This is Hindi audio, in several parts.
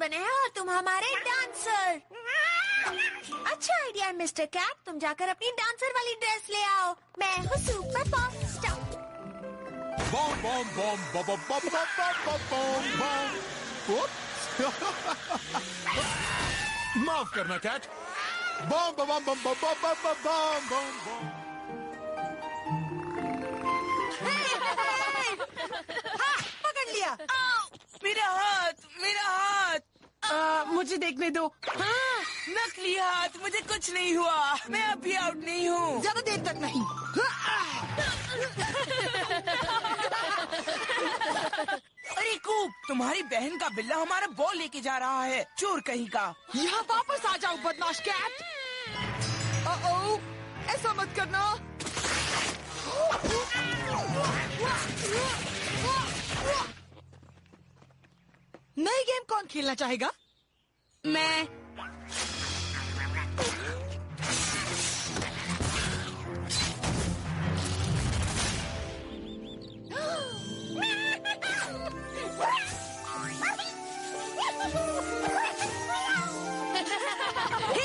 बने हैं और तुम हमारे डांसर। अच्छा आइडिया है मिस्टर कैट, तुम जाकर अपनी डांसर वाली ड्रेस ले आओ। मैं हूँ सुपर पॉप स्टार। बम बम बम बम बम बम बम बम बम। माफ करना कैट। बम बम बम बम बम बम बम बम। हाँ, पकड़ लिया। मेरा हाथ, मेरा हाथ। मुझे देखने दो। हाँ, नकली हाथ, मुझे कुछ नहीं हुआ। मैं अभी आउट नहीं हूँ। ज्यादा देर तक नहीं। अरे कूप, तुम्हारी बहन का बिल्ला हमारा बॉल लेके जा रहा है। चोर कहीं का। यहाँ वापस आ जाओ बदमाश कैट। ओह, ऐसा मत करना। नई गेम कौन खेलना चाहेगा? मैं।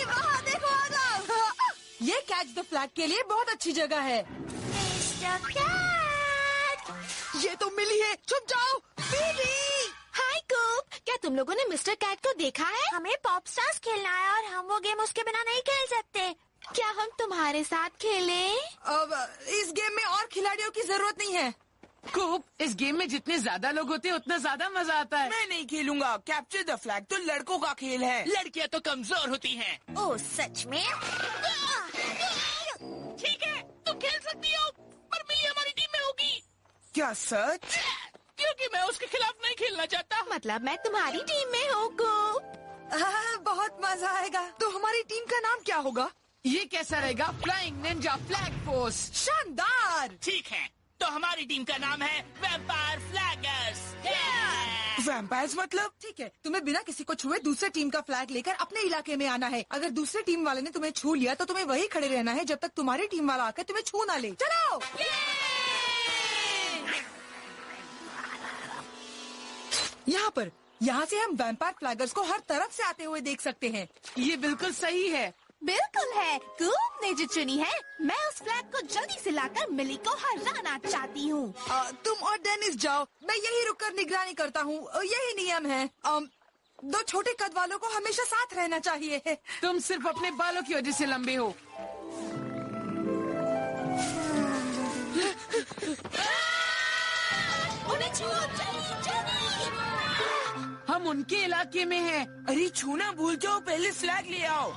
वहाँ देखो, आ जाओ। ये कैच द फ्लैग के लिए बहुत अच्छी जगह है। मिस्टर कैट, ये तो मिली है। छुप जाओ बीबी। हाय कूप, क्या तुम लोगों ने मिस्टर कैट को देखा है? हमें पॉप स्टार्स खेलना है और हम वो गेम उसके बिना नहीं खेल सकते। क्या हम तुम्हारे साथ खेलें? अब इस गेम में और खिलाड़ियों की जरूरत नहीं है। कूप, इस गेम में जितने ज्यादा लोग होते हैं उतना ज्यादा मजा आता है। मैं नहीं खेलूंगा। कैप्चर द फ्लैग तो लड़कों का खेल है। लड़कियां तो कमजोर होती हैं। ओह सच में? ठीक है, तुम खेल सकती हो, पर मिली हमारी टीम में होगी। क्या सच? क्योंकि मैं उसके खिलाफ नहीं खेलना चाहता। मतलब मैं तुम्हारी टीम में हूँ कूप। बहुत मजा आएगा। तो हमारी टीम का नाम क्या होगा? ये कैसा रहेगा? Flying Ninja flag force. शानदार। ठीक है, तो हमारी टीम का नाम है वैम्पायर फ्लैगर्स। वैम्पायर्स मतलब? ठीक है, तुम्हें बिना किसी को छुए दूसरे टीम का फ्लैग लेकर अपने इलाके में आना है। अगर दूसरे टीम वाले ने तुम्हें छू लिया तो तुम्हें वही खड़े रहना है जब तक तुम्हारी टीम वाला आकर तुम्हें छू ना ले। चलो। यहाँ से हम वैम्पायर फ्लैगर्स को हर तरफ से आते हुए देख सकते हैं। ये बिल्कुल सही है। बिल्कुल है, कूप ने जो चुनी है। मैं उस फ्लैग को जल्दी से लाकर मिली को हराना चाहती हूँ। तुम और डेनिस जाओ, मैं यही रुककर निगरानी करता हूँ। यही नियम है। दो छोटे कद वालों को हमेशा साथ रहना चाहिए। तुम सिर्फ अपने बालों की वजह से लंबे हो। उन्हें छुओ, जल्दी। हम उनके इलाके में हैं। अरे छूना भूल जाओ, पहले फ्लैग ले आओ।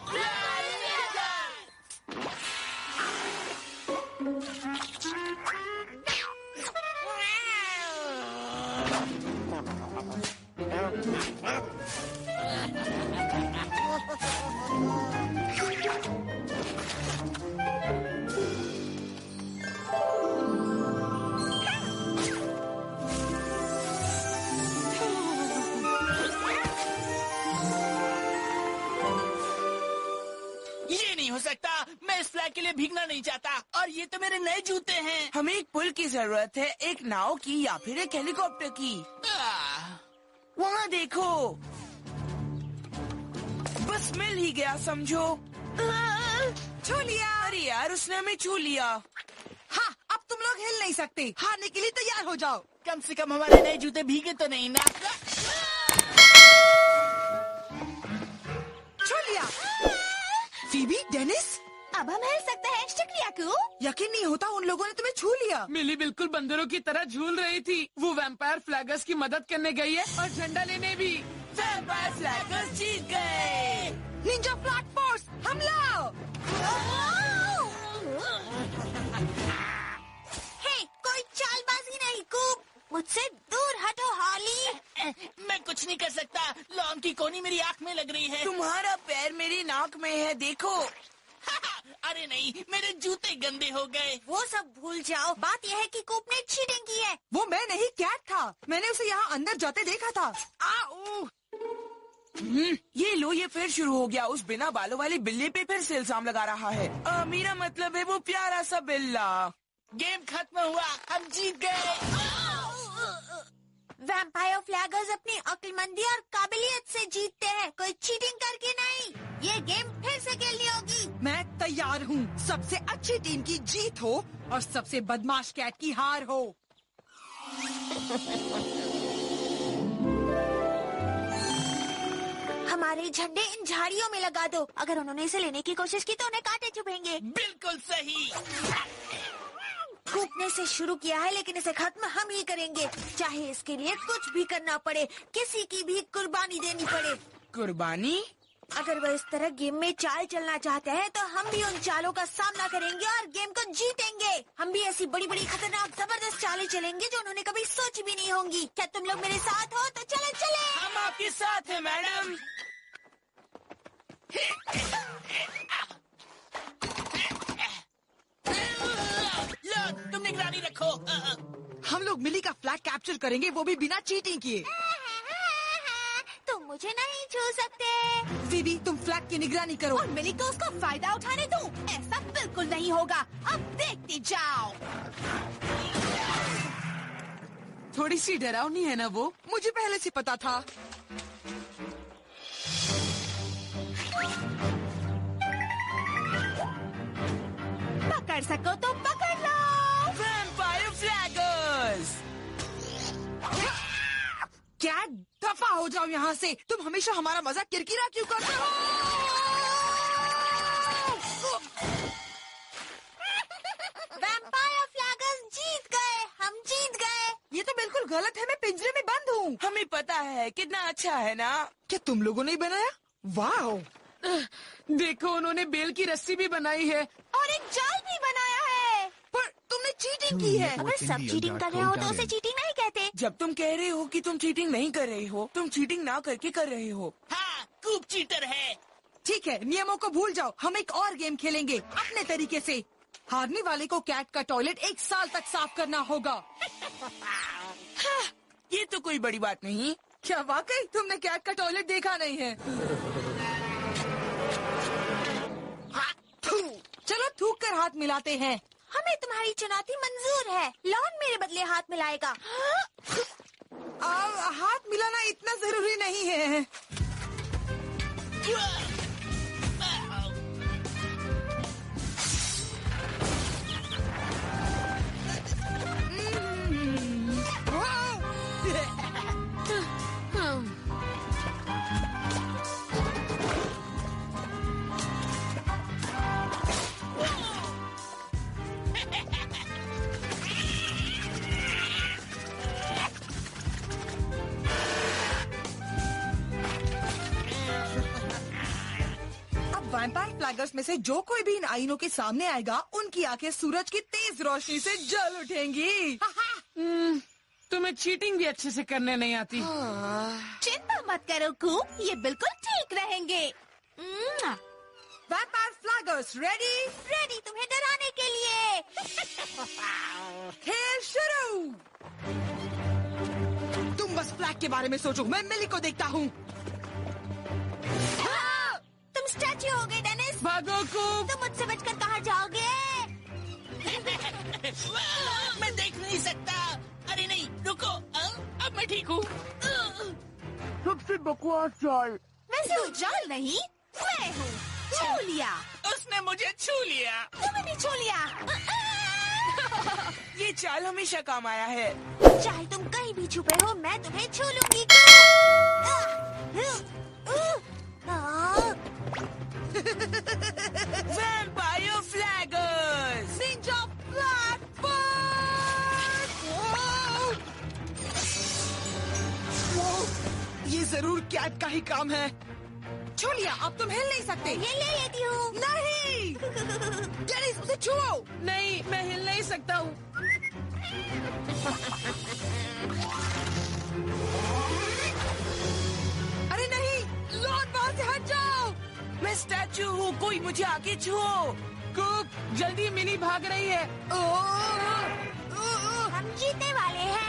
ये नहीं हो सकता, मैं इस फ्लैग के लिए भीगना नहीं चाहता। और ये तो मेरे नए जूते हैं। हमें एक पुल की जरूरत है, एक नाव की या फिर एक हेलीकॉप्टर की। वहाँ देखो, बस मिल ही गया समझो। छू लिया। अरे यार, उसने हमें छू लिया। हाँ, अब तुम लोग हिल नहीं सकते। हारने के लिए तैयार हो जाओ। कम से कम हमारे नए जूते भीगे तो नहीं ना। छू लिया। फीबी, डेनिस, अब हम हिल सकते हैं। शुक्रिया कूप। यकीन नहीं होता उन लोगों ने तुम्हें छू लिया। मिली बिल्कुल बंदरों की तरह झूल रही थी। वो वैम्पायर फ्लैगर्स की मदद करने गई है और झंडा लेने भी। वैम्पायर फ्लैगर्स जीत गए। निंजा फ्लैग फोर्स, हमला। हे, कोई चालबाजी नहीं कूप। मुझसे दूर हटो हॉली। मैं कुछ नहीं कर सकता। लॉन की कोनी मेरी आँख में लग रही है। तुम्हारा पैर मेरी नाक में है, देखो। अरे नहीं, मेरे जूते गंदे हो गए। वो सब भूल जाओ। बात यह है कि कूप ने चीटिंग की है। वो मैं नहीं, कैट था। मैंने उसे यहाँ अंदर जाते देखा था। आओ। ये लो, ये फिर शुरू हो गया। उस बिना बालों वाली बिल्ली पे फिर से इल्जाम लगा रहा है। मेरा मतलब है वो प्यारा सा बिल्ला। गेम खत्म हुआ, हम जीत गए। वैम्पायर फ्लैगर्स अपनी अक्लमंदी और काबिलियत से जीतते हैं, कोई चीटिंग करके नहीं। ये गेम फिर से खेलनी होगी। मैं तैयार हूँ। सबसे अच्छी टीम की जीत हो और सबसे बदमाश कैट की हार हो। हमारे झंडे इन झाड़ियों में लगा दो। अगर उन्होंने इसे लेने की कोशिश की तो उन्हें कांटे चुभेंगे। बिल्कुल सही। कूदने से शुरू किया है, लेकिन इसे खत्म हम ही करेंगे, चाहे इसके लिए कुछ भी करना पड़े, किसी की भी कुर्बानी देनी पड़े। कुर्बानी? अगर वो इस तरह गेम में चाल चलना चाहते हैं तो हम भी उन चालों का सामना करेंगे और गेम को जीतेंगे। हम भी ऐसी बड़ी बड़ी खतरनाक जबरदस्त चालें चलेंगे जो उन्होंने कभी सोची भी नहीं होंगी। क्या तुम लोग मेरे साथ हो? तो चले चले। हम आपके साथ हैं मैडम। लो, तुम निगरानी रखो। हम लोग मिली का फ्लैग कैप्चर करेंगे, वो भी बिना चीटिंग किए। तुम मुझे नहीं छू सकते। वीबी, तुम फ्लैग की निगरानी करो और मिली को उसका फायदा उठाने दूं। ऐसा बिल्कुल नहीं होगा। अब देखते जाओ। थोड़ी सी डरावनी है ना वो? मुझे पहले से पता था। पकड़ सको तो पकड़ लो। वैम्पायर फ्लैगर्स। क्या? दफा हो जाओ यहाँ से। तुम हमेशा हमारा मजाक किरकिरा क्यों करते हो? वैम्पायर फ्लैगर्स जीत गए। हम जीत गए। ये तो बिल्कुल गलत है। मैं पिंजरे में बंद हूँ। हमें पता है, कितना अच्छा है ना? क्या तुम लोगों ने ही बनाया? वाह! देखो, उन्होंने बेल की रस्सी भी बनाई है और एक जाल भी बनाया है। पर तुमने चीटिंग की है। अगर सब चीटिंग कर रहे हो तो उसे चीटिंग नहीं कहते। जब तुम कह रहे हो कि तुम चीटिंग नहीं कर रहे हो, तुम चीटिंग ना करके कर रहे हो। हाँ, कूप चीटर है। ठीक है, नियमों को भूल जाओ। हम एक और गेम खेलेंगे अपने तरीके से। हारने वाले को कैट का टॉयलेट 1 साल तक साफ करना होगा। हाँ, ये तो कोई बड़ी बात नहीं। क्या वाकई तुमने कैट का टॉयलेट देखा नहीं है? चलो थूक कर हाथ मिलाते हैं। हमें तुम्हारी चुनौती मंजूर है। लॉन मेरे बदले हाथ मिलाएगा। हाथ मिलाना इतना जरूरी नहीं है। वैम्पायर फ्लैगर्स में से जो कोई भी इन आईनों के सामने आएगा, उनकी आंखें सूरज की तेज रोशनी से जल उठेंगी। तुम्हें चीटिंग भी अच्छे से करने नहीं आती। चिंता मत करो कूप, ये बिल्कुल ठीक रहेंगे। Vampire फ्लैगर्स ready? रेडी तुम्हें डराने के लिए। खेल शुरू। तुम बस फ्लैग के बारे में सोचो, मैं मिली को देखता हूँ। तुम स्टैच्यू हो गए डेनिस। भागो कूप। तुम मुझसे बचकर कहाँ जाओगे? मैं देख नहीं सकता। अरे नहीं, रुको। अब मैं ठीक हूँ। सबसे बकवास चाल। वैसे वो जाल नहीं, मैं हूँ। छू लिया। उसने मुझे छू लिया। तुम्हें भी छू लिया। ये चाल हमेशा काम आया है। चाहे तुम कहीं भी छुपे हो, मैं तुम्हें छू लूंगी। वैम्पायर फ्लैगर्स। निंजा फ्लैग ये जरूर कैट का ही काम है। छू लिया, अब तुम हिल नहीं सकते। ये ले लेती हूँ। नहीं डेनिस, उसे छुओ। नहीं, मैं हिल नहीं सकता हूँ। अरे नहीं, लॉन वहाँ से हट जाओ। मैं स्टैचू हूँ, कोई मुझे आगे छुओ। कूप, जल्दी मिनी भाग रही है। हम जीतने वाले हैं।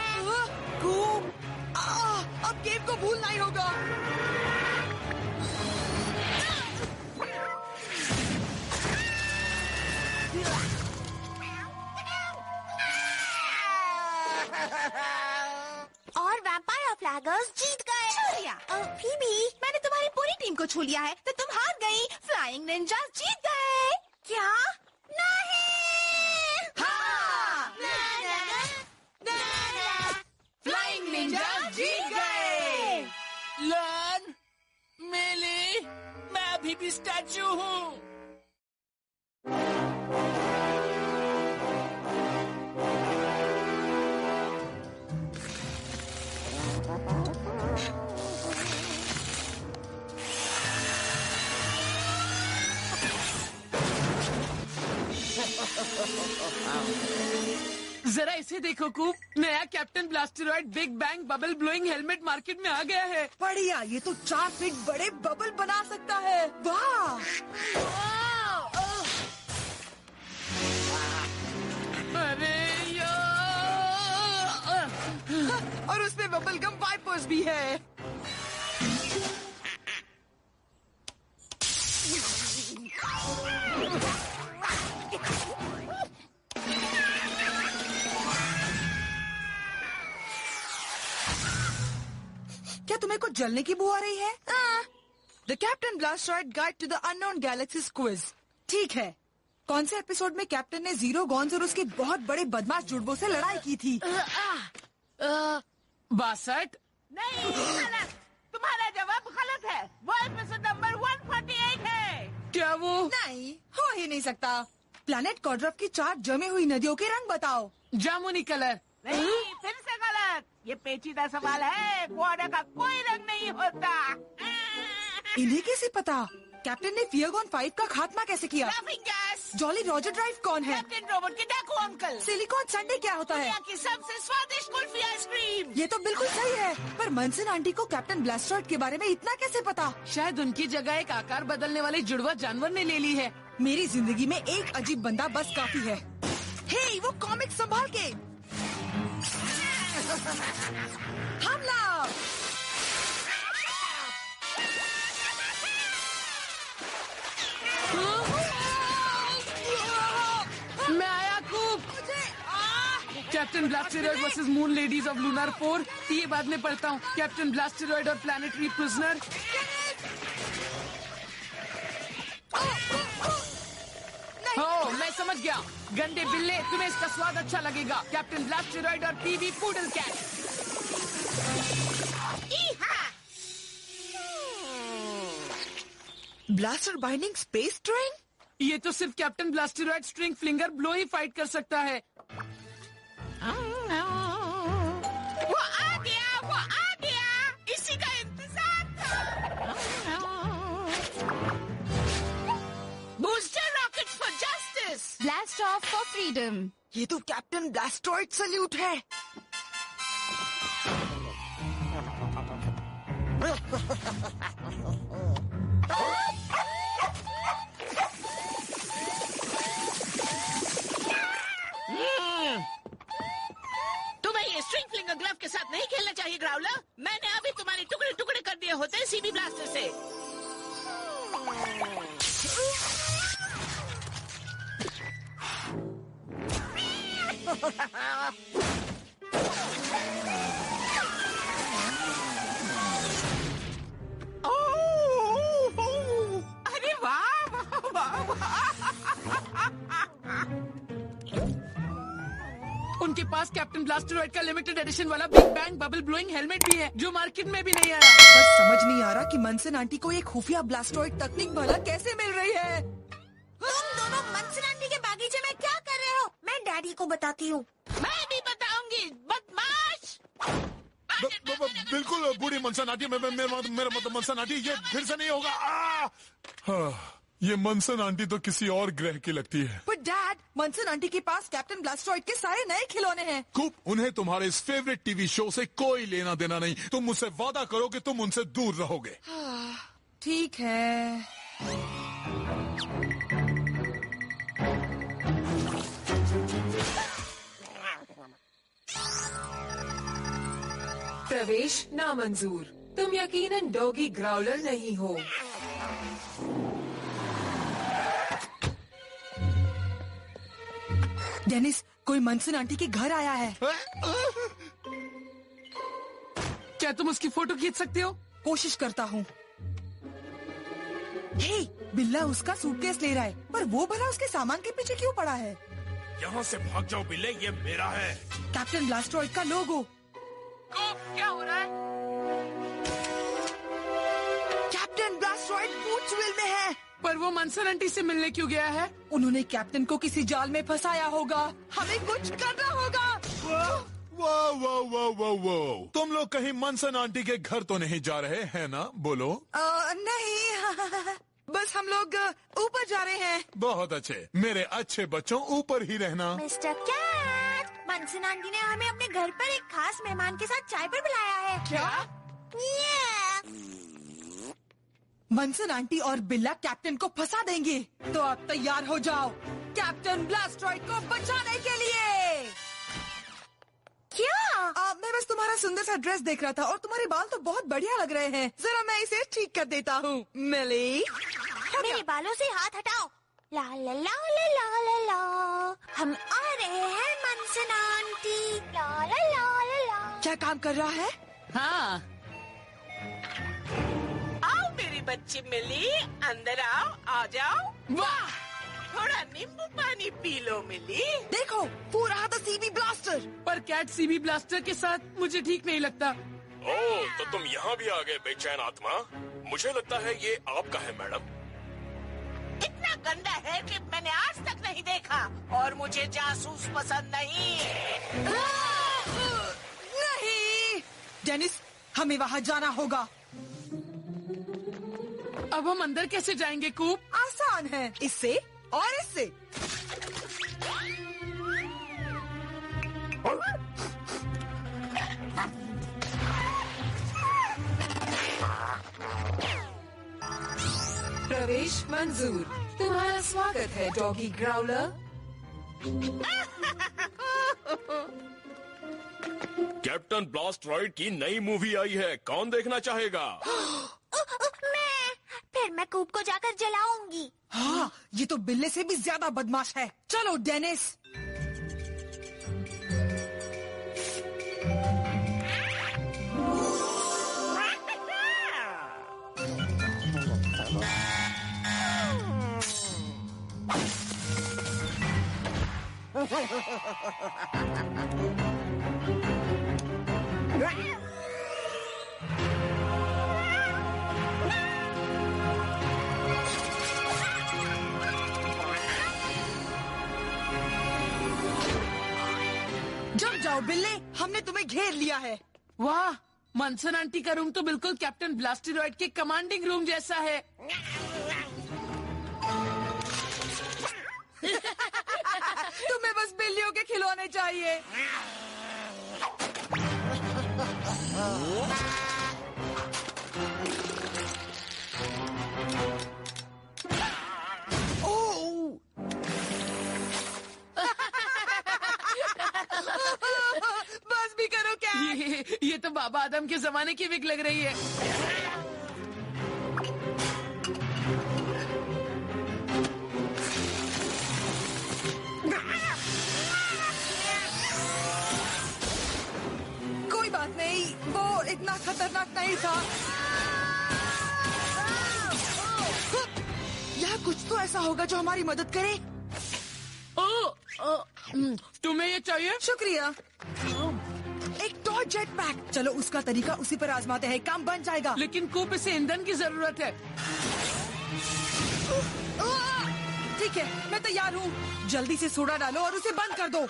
कूप, अब गेम को भूलना ही होगा। और वैम्पायर फ्लैगर्स जीत गए। लिया। फीबी, मैंने तुम्हारी पूरी टीम को छू लिया है, तो तुम हार गई। फ्लाइंग निंजास जीत गए। क्या? नहीं। हाँ। फ्लाइंग निंजा जीत गए। लन, मेली, मैं अभी भी स्टैचू हूँ। जरा इसे देखो कूप, नया captain Blasteroid big bang bubble blowing helmet market में आ गया है। बढ़िया, ये तो 4 फीट बड़े बबल बना सकता है। वाह! अरे और उसमें बबल गम वाइपर्स भी है। क्या तुम्हें कुछ जलने की बू आ रही है? The captain blasteroid guide to the unknown galaxies quiz. ठीक है, कौन से एपिसोड में कैप्टन ने जीरो गॉन्स और उसके बहुत बड़े बदमाश जुड़बों से लड़ाई की थी? 62। नहीं, गलत। तुम्हारा जवाब गलत है। वो एपिसोड नंबर 148 है। क्या वो? नहीं, हो ही नहीं सकता। प्लैनेट कॉर्ड्रफ की 4 जमी हुई नदियों के रंग बताओ। जामुनी कलर। नहीं, फिर से गलत। ये पेचीदा सवाल है। क्वाडा का कोई रंग नहीं होता। इन्हें कैसे पता? कैप्टन ने फियरगॉन 5 का खात्मा कैसे किया? Laughing gas. Jolly Roger drive कौन है? कैप्टन रोबोट के डाकू अंकल। सिलिकॉन संडे क्या होता है? दुनिया की सबसे स्वादिष्ट कुल्फी आइसक्रीम। ये तो बिल्कुल सही है, पर मनसन आंटी को कैप्टन ब्लास्टरॉइड के बारे में इतना कैसे पता? शायद उनकी जगह एक आकार बदलने वाली जुड़वा जानवर ने ले ली है। मेरी जिंदगी में एक अजीब बंदा बस काफी है। हे, वो कॉमिक संभाल के। हमला! मैं आया कूप। Captain Blasteroid versus Moon Ladies of Lunar 4। ये बाद में पढ़ता हूँ। कैप्टन ब्लास्टरॉइड और प्लैनेटरी प्रिजनर। हो, मैं समझ गया। गंदे बिल्ले, तुम्हें इसका स्वाद अच्छा लगेगा। कैप्टन ब्लास्टरॉइड और TV poodle cat. Blaster binding space train? ये तो सिर्फ Captain Blasteroid string flinger blow ही फाइट कर सकता है। वो आ गया, वो आ गया। इसी का इंतजार था। Booster rockets for justice. Blast of for freedom. ये तो कैप्टन ब्लास्टरॉइड सल्यूट है। तुम्हें ये स्ट्रिंग फ्लिंगर ग्लव के साथ नहीं खेलना चाहिए ग्राउलर। मैंने अभी तुम्हारे टुकड़े टुकड़े कर दिए होते सीबी ब्लास्टर से। अरे वाह वाह वाह वाह। उनके पास कैप्टन ब्लास्टरॉइड का लिमिटेड एडिशन वाला big bang bubble blowing helmet भी है, जो मार्केट में भी नहीं आया। बस समझ नहीं आ रहा कि मनसन आंटी को ये खुफिया ब्लास्टरॉइड तकनीक भला कैसे मिल रही है। तुम दोनों मनसन आंटी के बागीचे में क्या कर रहे हो? मैं डैडी को बताती हूँ। मैं भी बताऊंगी, बदमाश। बिल्कुल बूढ़ी मनसन आंटी, मेरा मतलब मनसन आंटी, ये फिर से नहीं होगा। ये मनसन आंटी तो किसी और ग्रह की लगती है। पर डैड, मनसन आंटी के पास कैप्टन ब्लास्टरॉइड के सारे नए खिलौने हैं। कूप, उन्हें तुम्हारे इस फेवरेट टीवी शो से कोई लेना देना नहीं। तुम मुझसे वादा करो कि तुम उनसे दूर रहोगे। ठीक है। प्रवेश नामंजूर। तुम यकीनन डॉगी ग्राउलर नहीं हो। डेनिस, कोई मनसन आंटी के घर आया है। क्या तुम उसकी फोटो खींच सकते हो? कोशिश करता हूँ। हे, बिल्ला उसका सूटकेस ले रहा है, पर वो भला उसके सामान के पीछे क्यों पड़ा है? यहाँ से भाग जाओ बिल्ले, ये मेरा है। कैप्टन ब्लास्टरॉइड का लोगो। क्या हो रहा है? कैप्टन ब्लास्टरॉइड बूट्सविल में है। पर वो मंसन आंटी से मिलने क्यों गया है? उन्होंने कैप्टन को किसी जाल में फंसाया होगा। हमें कुछ करना होगा। वाह वाह वाह वाह वाह, तुम लोग कहीं मनसन आंटी के घर तो नहीं जा रहे हैं ना? बोलो। नहीं बस हम लोग ऊपर जा रहे हैं। बहुत अच्छे, मेरे अच्छे बच्चों, ऊपर ही रहना। मिस्टर कैट, मनसन आंटी ने हमें अपने घर पर एक खास मेहमान के साथ चाय पर बुलाया है। क्या? मनसन आंटी और बिल्ला कैप्टन को फंसा देंगे, तो आप तैयार हो जाओ कैप्टन ब्लास्टरॉइड को बचाने के लिए। क्या? मैं बस तुम्हारा सुंदर सा ड्रेस देख रहा था और तुम्हारे बाल तो बहुत बढ़िया लग रहे हैं। जरा मैं इसे ठीक कर देता हूँ। मिली, मेरे बालों से हाथ हटाओ। ला ला ला ला ला ला ला, हम आ रहे हैं मनसन आंटी। ला ला ला ला ला। क्या काम कर रहा है? हाँ, आओ मेरी बच्ची मिली, अंदर आओ, आ जाओ। वाह! थोड़ा नींबू पानी पी लो मिली। देखो, वो रहा था सीबी ब्लास्टर। पर कैट सीबी ब्लास्टर के साथ मुझे ठीक नहीं लगता। ओह, तो तुम यहाँ भी आ गए बेचैन आत्मा। मुझे लगता है ये आपका है मैडम। इतना गंदा है कि मैंने आज तक नहीं देखा, और मुझे जासूस पसंद नहीं। नहीं डेनिस, हमें वहाँ जाना होगा। अब हम अंदर कैसे जाएंगे कूप? आसान है, इससे और इससे। प्रवेश मंजूर। तुम्हारा स्वागत है डॉगी ग्राउलर। कैप्टन ब्लास्टरॉइड की नई मूवी आई है, कौन देखना चाहेगा? फिर मैं कूप को जाकर जलाऊंगी। हाँ, ये तो बिल्ले से भी ज्यादा बदमाश है। चलो डेनिस। जम जाओ बिल्ले, हमने तुम्हें घेर लिया है। वाह, मनसन आंटी का रूम तो बिल्कुल कैप्टन ब्लास्टरॉइड के कमांडिंग रूम जैसा है। तुम्हें बस बिल्लियों के खिलौने चाहिए। ओह! बस भी करो क्या? ये तो बाबा आदम के जमाने की विग लग रही है। कोई बात नहीं, वो इतना खतरनाक नहीं था। यहाँ कुछ तो ऐसा होगा जो हमारी मदद करे। तुम्हें ये चाहिए? शुक्रिया। एक टॉय जेट पैक। चलो उसका तरीका उसी पर आजमाते हैं, काम बन जाएगा। लेकिन कूप इसे ईंधन की जरूरत है। ठीक है, मैं तैयार हूँ। जल्दी से सोडा डालो और उसे बंद कर दो।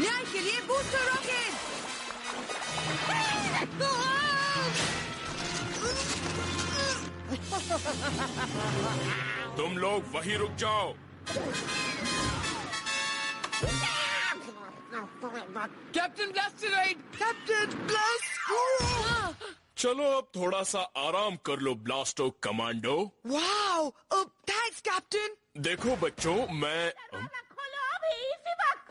न्याय के लिए बूस्टर रॉकेट। तुम लोग वहीं रुक जाओ। Captain Blasteroid! Captain blast! चलो अब थोड़ा सा आराम कर लो ब्लास्टो कमांडो। Wow, thanks captain. देखो बच्चों, मैं खोलो अभी इसी वक्त।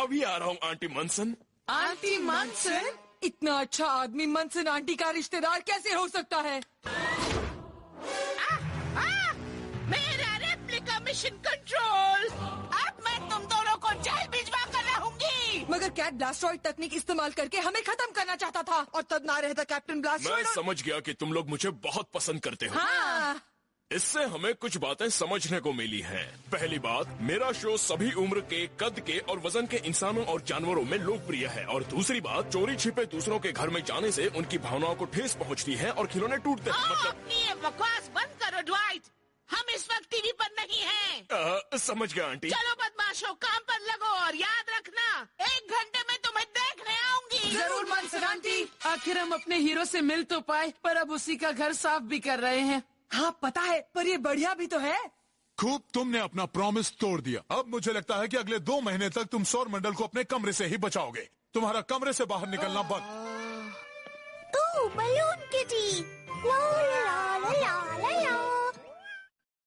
अभी आ रहा हूँ आंटी मनसन। आंटी मनसन? इतना अच्छा आदमी मनसन आंटी का रिश्तेदार कैसे हो सकता है? मेरा replica mission control. Dad Blasteroid तकनीक इस्तेमाल करके हमें खत्म करना चाहता था और तब ना रहता कैप्टन मैं ब्लास्टरॉइड। समझ गया कि तुम लोग मुझे बहुत पसंद करते हो। हाँ। इससे हमें कुछ बातें समझने को मिली हैं। पहली बात, मेरा शो सभी उम्र के, कद के और वजन के इंसानों और जानवरों में लोकप्रिय है। और दूसरी बात, चोरी छिपे दूसरों के घर में जाने से उनकी भावनाओं को ठेस पहुंचती है और खिलौने टूटते हैं। मतलब अपनी ये बकवास बंद करो ड्वाइट, हम इस वक्त टीवी पर नहीं हैं। समझ गया आंटी। चलो बदमाशों, काम पर लगो और याद रखना 1 घंटे में तुम्हें देखने आऊंगी। जरूर मानसर आंटी। आखिर हम अपने हीरो से मिल तो पाए, पर अब उसी का घर साफ भी कर रहे हैं। हाँ पता है, पर ये बढ़िया भी तो है। खूब, तुमने अपना प्रॉमिस तोड़ दिया। अब मुझे लगता है कि अगले 2 महीने तक तुम सौर मंडल को अपने कमरे से ही बचाओगे। तुम्हारा कमरे से बाहर निकलना बंद। ओह, बलून किटी। ला ला ला ला ला ला।